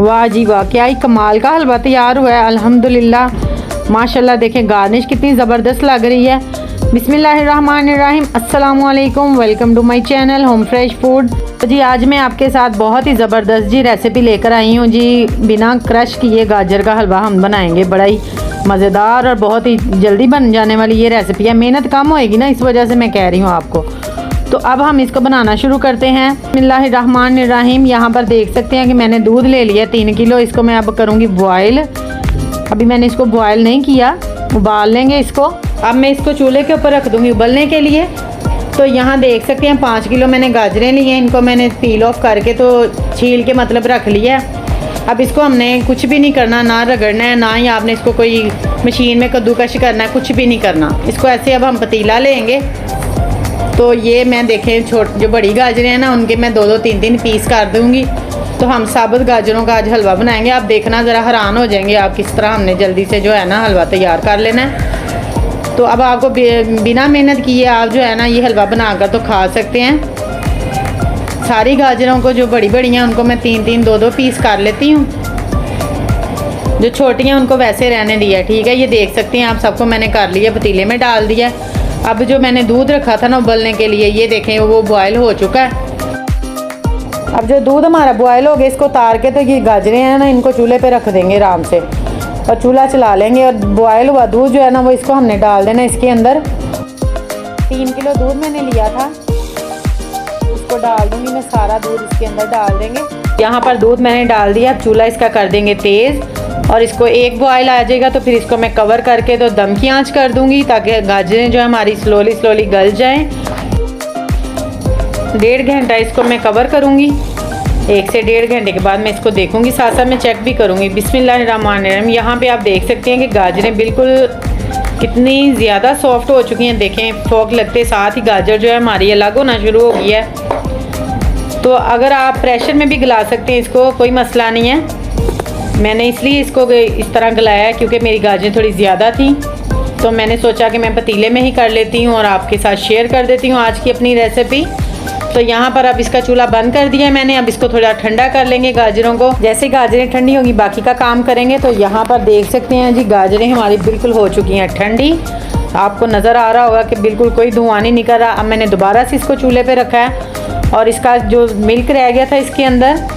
वाह जी वाह, क्या ही कमाल का हलवा तैयार हुआ है अल्हम्दुलिल्लाह। माशाल्लाह देखें गार्निश कितनी ज़बरदस्त लग रही है। बिस्मिल्लाहिर्रहमानिर्रहीम, अस्सलामु अलैकुम, welcome to my channel home fresh food. तो जी आज मैं आपके साथ बहुत ही ज़बरदस्त जी रेसिपी लेकर आई हूँ जी। बिना क्रश किए गाजर का हलवा हम बनाएंगे। बड़ा ही मज़ेदार और बहुत ही जल्दी बन जाने वाली ये रेसिपी है। मेहनत कम होएगी ना, इस वजह से मैं कह रही हूँ आपको। तो अब हम इसको बनाना शुरू करते हैं। बिस्मिल्लाहिर्रहमानिर्रहीम। यहाँ पर देख सकते हैं कि मैंने दूध ले लिया 3 किलो। इसको मैं अब करूँगी बॉयल। अभी मैंने इसको बॉयल नहीं किया, उबाल लेंगे इसको। अब मैं इसको चूल्हे के ऊपर रख दूँगी उबलने के लिए। तो यहाँ देख सकते हैं 5 किलो मैंने गाजरें ली हैं। इनको मैंने पील ऑफ करके तो छील के मतलब रख लिया। अब इसको हमने कुछ भी नहीं करना, ना रगड़ना है, ना ही आपने इसको कोई मशीन में कद्दूकश करना है, कुछ भी नहीं करना। इसको ऐसे अब हम पतीला लेंगे। तो ये मैं देखें जो बड़ी गाजरें हैं ना, उनके मैं 2-2 3-3 पीस कर दूँगी। तो हम साबुत गाजरों का आज हलवा बनाएंगे। आप देखना ज़रा हैरान हो जाएंगे आप किस तरह हमने जल्दी से जो है ना हलवा तैयार कर लेना है। तो अब आपको बिना मेहनत किए आप जो है ना ये हलवा बनाकर तो खा सकते हैं। सारी गाजरों को जो बड़ी बड़ी हैं उनको मैं 3-3 2-2 पीस कर लेती हूँ। जो छोटी हैं उनको वैसे रहने दिया, ठीक है। ये देख सकते हैं आप, सबको मैंने कर लिया, पतीले में डाल दिया। अब जो मैंने दूध रखा था ना उबलने के लिए, ये देखें वो बॉयल हो चुका है। अब जो दूध हमारा बॉयल हो गया, इसको उतार के तो ये गाजरें हैं ना इनको चूल्हे पे रख देंगे आराम से और चूल्हा चला लेंगे। और बॉयल हुआ दूध जो है ना वो इसको हमने डाल देना इसके अंदर। 3 किलो दूध मैंने लिया था, इसको डाल दूंगी मैं, सारा दूध इसके अंदर डाल देंगे। यहाँ पर दूध मैंने डाल दिया। अब चूल्हा इसका कर देंगे तेज़ और इसको एक बॉयल आ जाएगा तो फिर इसको मैं कवर करके तो दम की आंच कर दूंगी ताकि गाजरें जो है हमारी स्लोली गल जाएं। 1.5 घंटा इसको मैं कवर करूंगी। 1 से 1.5 घंटे के बाद मैं इसको देखूंगी, साथ साथ मैं चेक भी करूंगी। बिस्मिल्लाहिर्रहमानिर्रहीम। यहाँ पे आप देख सकते हैं कि गाजरें बिल्कुल कितनी ज़्यादा सॉफ्ट हो चुकी हैं। देखें फोक लगते साथ ही गाजर जो है हमारी अलग होना शुरू हो गई है। तो अगर आप प्रेशर में भी गला सकते हैं इसको, कोई मसला नहीं है। मैंने इसलिए इसको इस तरह गलाया क्योंकि मेरी गाजरें थोड़ी ज़्यादा थी। तो मैंने सोचा कि मैं पतीले में ही कर लेती हूँ और आपके साथ शेयर कर देती हूँ आज की अपनी रेसिपी। तो यहाँ पर अब इसका चूल्हा बंद कर दिया है मैंने। अब इसको थोड़ा ठंडा कर लेंगे गाजरों को। जैसे गाजरें ठंडी होगी बाकी का काम करेंगे। तो यहाँ पर देख सकते हैं जी गाजरें हमारी बिल्कुल हो चुकी हैं ठंडी। आपको नज़र आ रहा होगा कि बिल्कुल कोई धुआं नहीं निकल रहा। अब मैंने दोबारा से इसको चूल्हे पे रखा है और इसका जो मिल्क रह गया था इसके अंदर,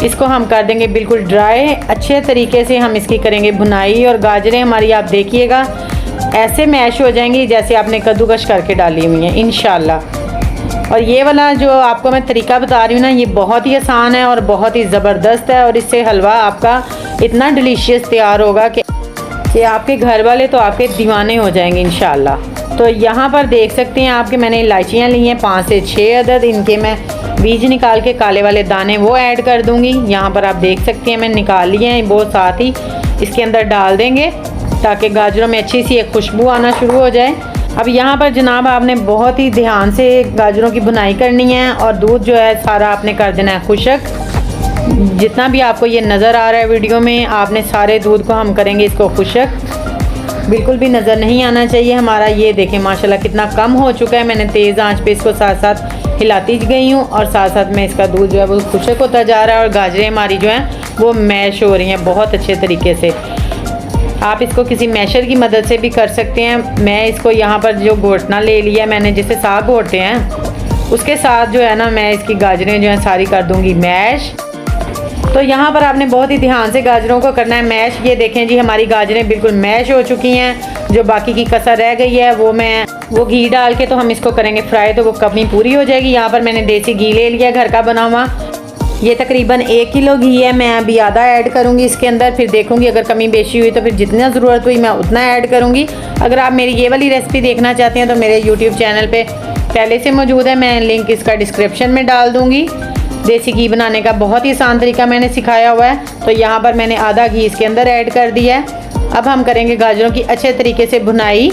इसको हम कर देंगे बिल्कुल ड्राई। अच्छे तरीके से हम इसकी करेंगे भुनाई और गाजरें हमारी आप देखिएगा ऐसे मैश हो जाएंगी जैसे आपने कद्दूकश करके डाली हुई हैं इंशाल्लाह। और ये वाला जो आपको मैं तरीका बता रही हूँ ना, ये बहुत ही आसान है और बहुत ही ज़बरदस्त है। और इससे हलवा आपका इतना डिलीशियस तैयार होगा कि आपके घर वाले तो आपके दीवाने हो जाएंगे इंशाल्लाह। तो यहाँ पर देख सकते हैं आपके मैंने इलायचियाँ ली हैं 5 से 6 अदद। इनके मैं बीज निकाल के काले वाले दाने वो ऐड कर दूँगी। यहाँ पर आप देख सकते हैं मैं निकाल लिए हैं वो, साथ ही इसके अंदर डाल देंगे ताकि गाजरों में अच्छी सी एक खुशबू आना शुरू हो जाए। अब यहाँ पर जनाब आपने बहुत ही ध्यान से गाजरों की भुनाई करनी है और दूध जो है सारा आपने कर देना है खुशक। जितना भी आपको ये नज़र आ रहा है वीडियो में, आपने सारे दूध को हम करेंगे इसको खुशक, बिल्कुल भी नज़र नहीं आना चाहिए हमारा। ये देखें माशाल्लाह कितना कम हो चुका है। मैंने तेज़ आंच पे इसको साथ साथ हिलाती गई हूँ और साथ साथ में इसका दूध जो है वो खुशक होता जा रहा है और गाजरें हमारी जो हैं वो मैश हो रही हैं बहुत अच्छे तरीके से। आप इसको किसी मैशर की मदद से भी कर सकते हैं। मैं इसको यहाँ पर जो घोटना ले लिया मैंने, जिसे साग घोटते हैं उसके साथ जो है ना मैं इसकी गाजरें जो हैं सारी कर दूँगी मैश। तो यहाँ पर आपने बहुत ही ध्यान से गाजरों को करना है मैश। ये देखें जी हमारी गाजरें बिल्कुल मैश हो चुकी हैं। जो बाकी की कसर रह गई है वो घी डाल के तो हम इसको करेंगे फ्राई, तो वो कमी पूरी हो जाएगी। यहाँ पर मैंने देसी घी ले लिया घर का बना हुआ। ये तकरीबन 1 किलो घी है। मैं अभी आधा ऐड करूँगी इसके अंदर, फिर देखूँगी अगर कमी बेशी हुई तो फिर जितना ज़रूरत हुई मैं उतना ऐड करूँगी। अगर आप मेरी ये वाली रेसिपी देखना चाहते हैं तो मेरे यूट्यूब चैनल पे पहले से मौजूद है, मैं लिंक इसका डिस्क्रिप्शन में डाल दूँगी। देसी घी बनाने का बहुत ही आसान तरीका मैंने सिखाया हुआ है। तो यहाँ पर मैंने आधा घी इसके अंदर ऐड कर दिया है। अब हम करेंगे गाजरों की अच्छे तरीके से भुनाई।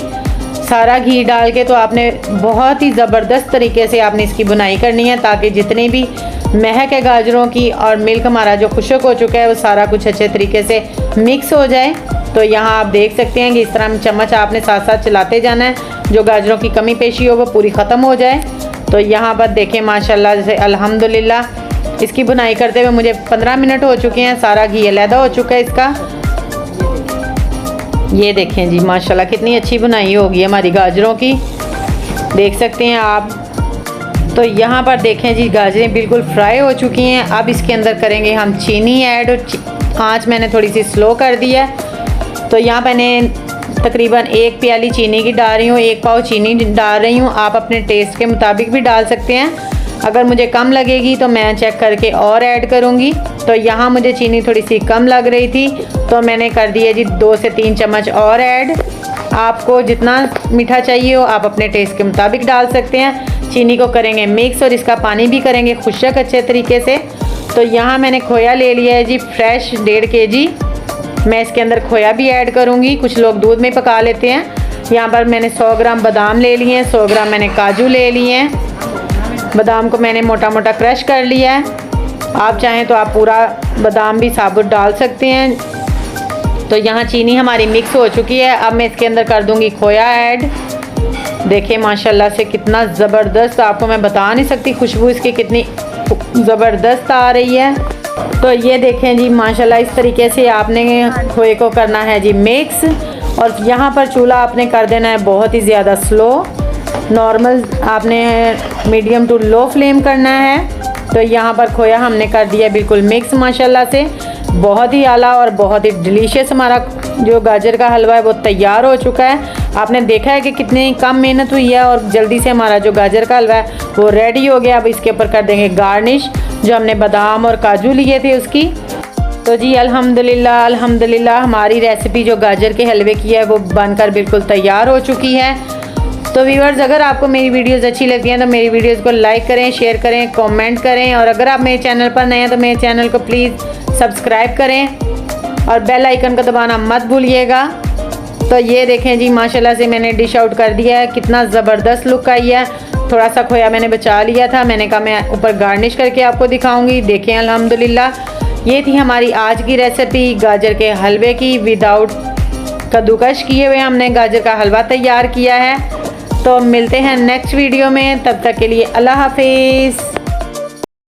सारा घी डाल के तो आपने बहुत ही ज़बरदस्त तरीके से आपने इसकी बुनाई करनी है ताकि जितनी भी महक है गाजरों की और मिल्क हमारा जो खुशक हो चुका है वो सारा कुछ अच्छे तरीके से मिक्स हो जाए। तो यहाँ आप देख सकते हैं कि इस तरह चम्मच आपने साथ साथ चलाते जाना है, जो गाजरों की कमी पेशी हो वो पूरी ख़त्म हो जाए। तो यहाँ पर देखें माशाल्लाह से अल्हम्दुलिल्लाह इसकी बुनाई करते हुए मुझे 15 मिनट हो चुके हैं। सारा घी अलहदा हो चुका है इसका। ये देखें जी माशाल्लाह कितनी अच्छी बुनाई होगी हमारी गाजरों की, देख सकते हैं आप। तो यहाँ पर देखें जी गाजरें बिल्कुल फ्राई हो चुकी हैं। अब इसके अंदर करेंगे हम चीनी ऐड, और आँच मैंने थोड़ी सी स्लो कर दी है। तो यहाँ मैंने तकरीबन 1 प्याली चीनी की डाल रही हूँ, 1 पाव चीनी डाल रही हूँ। आप अपने टेस्ट के मुताबिक भी डाल सकते हैं। अगर मुझे कम लगेगी तो मैं चेक करके और ऐड करूँगी। तो यहाँ मुझे चीनी थोड़ी सी कम लग रही थी तो मैंने कर दिया जी 2 से 3 चम्मच और ऐड। आपको जितना मीठा चाहिए हो आप अपने टेस्ट के मुताबिक डाल सकते हैं। चीनी को करेंगे मिक्स और इसका पानी भी करेंगे खुशक अच्छे तरीके से। तो यहाँ मैंने खोया ले लिया है जी फ्रेश 1.5 kg। मैं इसके अंदर खोया भी ऐड करूँगी, कुछ लोग दूध में पका लेते हैं। यहाँ पर मैंने 100 ग्राम बादाम ले लिए हैं, 100 ग्राम मैंने काजू ले लिए हैं। बादाम को मैंने मोटा मोटा क्रश कर लिया है। आप चाहें तो आप पूरा बादाम भी साबुत डाल सकते हैं। तो यहाँ चीनी हमारी मिक्स हो चुकी है। अब मैं इसके अंदर कर दूँगी खोया ऐड। देखिए माशाल्लाह से कितना ज़बरदस्त, आपको मैं बता नहीं सकती खुशबू इसकी कितनी ज़बरदस्त आ रही है। तो ये देखें जी माशाल्लाह इस तरीके से आपने खोए को करना है जी मिक्स। और यहाँ पर चूल्हा आपने कर देना है बहुत ही ज़्यादा स्लो, नॉर्मल आपने मीडियम टू लो फ्लेम करना है। तो यहाँ पर खोया हमने कर दिया बिल्कुल मिक्स माशाल्लाह से। बहुत ही आला और बहुत ही डिलीशियस हमारा जो गाजर का हलवा है वो तैयार हो चुका है। आपने देखा है कि कितनी कम मेहनत हुई है और जल्दी से हमारा जो गाजर का हलवा है वो रेडी हो गया। अब इसके ऊपर कर देंगे गार्निश जो हमने बादाम और काजू लिए थे उसकी। तो जी अल्हम्दुलिल्लाह अल्हम्दुलिल्लाह हमारी रेसिपी जो गाजर के हलवे की है वो बनकर बिल्कुल तैयार हो चुकी है। तो व्यूअर्स अगर आपको मेरी वीडियोस अच्छी लगती हैं तो मेरी वीडियोस को लाइक करें, शेयर करें, कमेंट करें। और अगर आप मेरे चैनल पर नए हैं तो मेरे चैनल को प्लीज़ सब्सक्राइब करें और बेल आइकन को दबाना मत भूलिएगा। तो ये देखें जी माशाल्लाह से मैंने डिश आउट कर दिया है, कितना ज़बरदस्त लुक आई है। थोड़ा सा खोया मैंने बचा लिया था, मैंने कहा मैं ऊपर गार्निश करके आपको दिखाऊंगी। देखें अल्हम्दुलिल्लाह ये थी हमारी आज की रेसिपी गाजर के हलवे की। विदाउट कद्दूकश किए हुए हमने गाजर का हलवा तैयार किया है। तो मिलते हैं नेक्स्ट वीडियो में, तब तक के लिए अल्लाह हाफिज़।